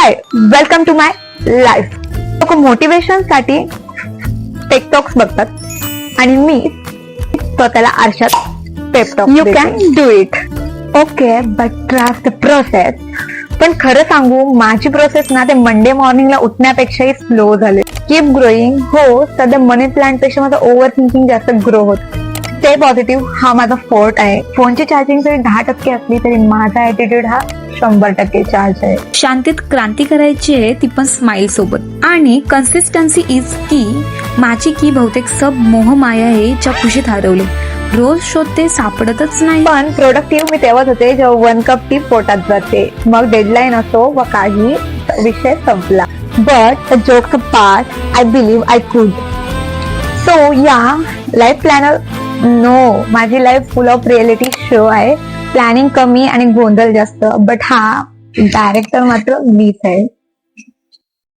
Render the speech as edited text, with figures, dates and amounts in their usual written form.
High, welcome to my life. लोक motivation साठी TED talks बघतात आणि मी स्वतःला आरशात pep talk. You can do it. Okay, but trust the process. पण खरं सांगू, माझी प्रोसेस ना ते मंडे मॉर्निंगला उठण्यापेक्षाही स्लो झाले. Keep growing. हो, सध्या मनी प्लांट पेक्षा माझं ओव्हर थिंकिंग जास्त ग्रो होत. स्टे पॉझिटिव्ह हा माझा फोर्ट आहे. फोनची चार्जिंग जरी 10% असली तरी माझा ऍटिट्यूड हा 100% चार्ज आहे. शांतीत क्रांती करायची आहे, ती पण स्माइल सोबत. आणि कन्सिस्टन्सी इज की. माझी की बहुतेक सब मोह माया आहे ज्या खुशीत हरवले. रोज शोधते, सापडतच नाही. पण प्रोडक्टिव्ह मी तेव्हाच होते जेव्हा 1 कप टी पोटात जाते. मग डेडलाईन असो व काही, विषय संपला. But jokes apart, I believe I could. So या लाईफ प्लॅनर नो, माझी life full of reality show आहे. प्लॅनिंग कमी आणि गोंधळ जास्त, बट हा डायरेक्टर मात्र मीच आहे.